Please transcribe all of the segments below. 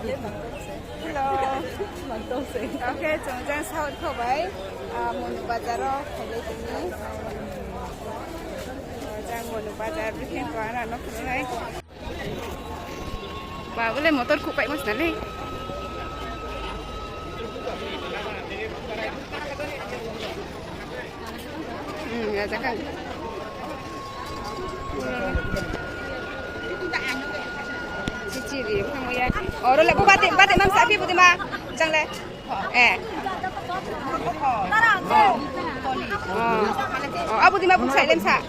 Hello. Okay, chúng ta sau khẩu vậy. Một bazar phải lấy tính. Jangan một bazar bikin tuan nó cũng này. Và với motor cụ vậy mà này. Ya jangan. Cici đi, không ya. Rồi lại cô bắt em mang sapi budi ma, chẳng lẽ? Budi ma buk sai lem sa.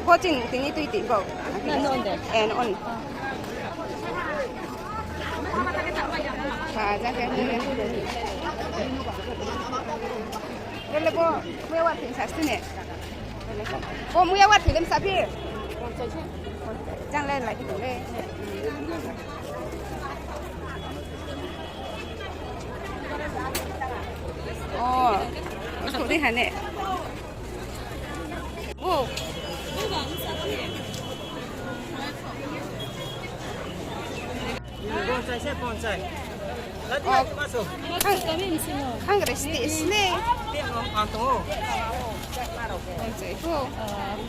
Có chừng tiếng như tùy tỉ vào. Nó ổn. Jangan kan. Rồi cô mua vật thì sạch này. Cô mua vật thì lem sapi. Jangan lên lại cái chỗ này. Cái chỗ này hả nè? Bonsai. Masuk. Kan restis nih. Anto. Bonsai cô.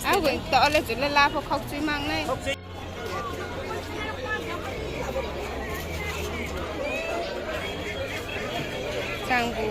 Aku tak oleh tu lelah pun kau cuci mang nih. Canggu.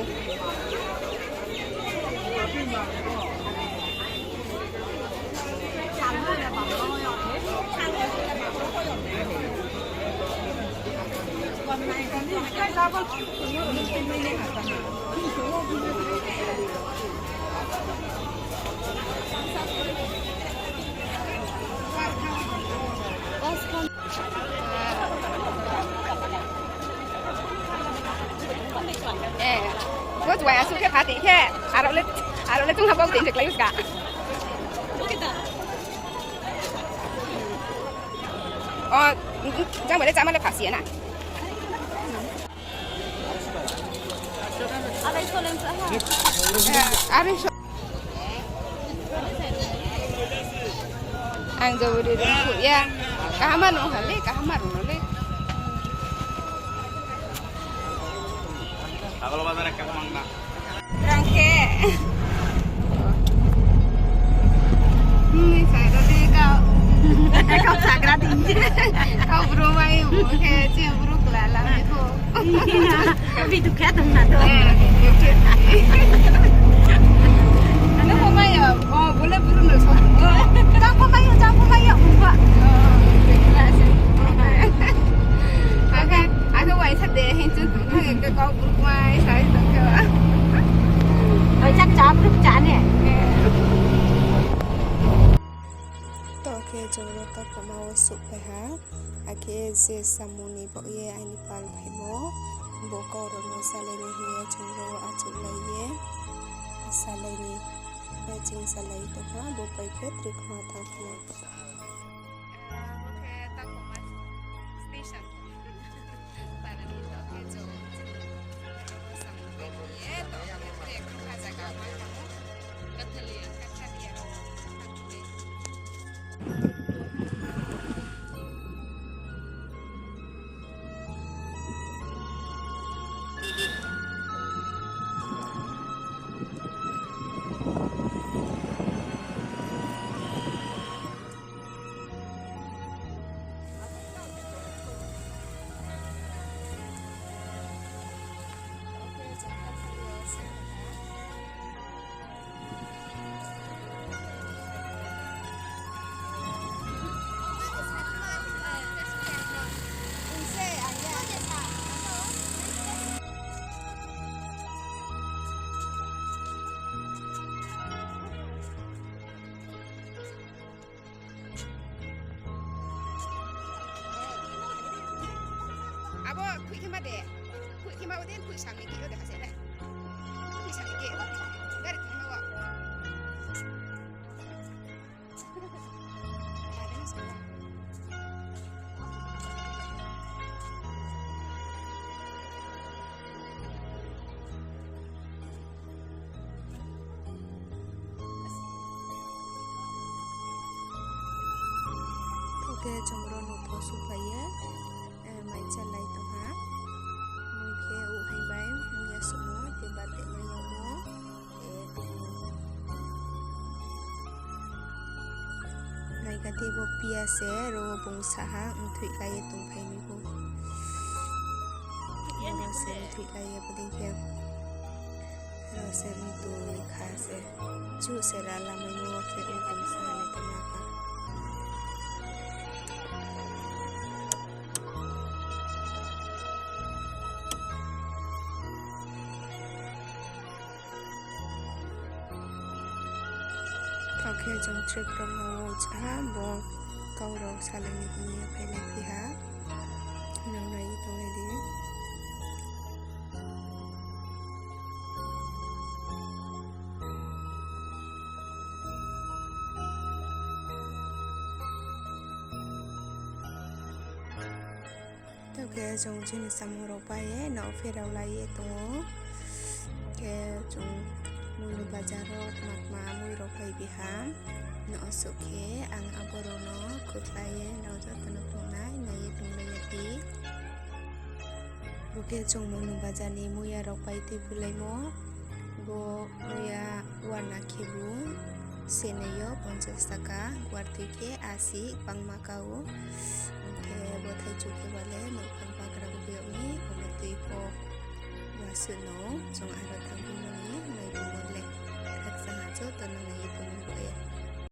Gue juga ya suka hati ke, arolet tuh ngapa udah lagi suka. Oh, jangan boleh sama le pasien ah. Ada so. Ang jauh dari rumah ya. Kamar nolale. Kalau bazar ke mana? Rangke. Saya tadi kau sakit ini. Kau berumai, kayak cium buruk lalang itu. Tapi itu kayak teman tuh. Anda kau mayu? Oh, boleh burung nusuk. Jangan kau mayu, buat. Aku wajib deh, hencu tu, kalau kau buruk mai, saya tak kau. Chắc chắn lúc chán nè. Toke joro to kamau supeha ake je samuni bo ye ani pal bhaibo bo ko ro saleni hiya joro achulaiye saleni jing salai to ha bo pai ke trikma ta khna oke ta ko mas station para ni toke joro samuni ye to ke ka jaga ma katliya Abo, kui kema deh. Kui kema udah kui sami gitu deh hasilnya. Kui sami gitu. Dari kema wa. Ada nih semua. Oke, jomro nuto. supaya mai chalai to ha mui ke u hai bai mui ya sumo te batik mayong mo ngai kati bo pia se ro bung saha thui kai tung phai mi bo ro se thui kai bo ding ke ro se mi tu kha se chu se ra la mai mo se u bung sa le ta ma ka Okay, trong trip from home cha bo câu rồi sao lại đi phải lấy phi há nấu này tông này đi Okay, trong trên sắm hồ bay ấy nó phải đầu lại itu cái trong mulu bazaro makma mui ropai biham no suke ang aborono kutlaye no jatano tonai naye tunglayati buke jong mulu bazani muya ropai ti bulai mo bo muya wana kibu seneyo 50 taka guarti ke asi pang makau ke bothai chuke wale no pang pagra buke mi ometi po wasuno jong ara tanggung ni mai bumole hak sangajo tanang na itu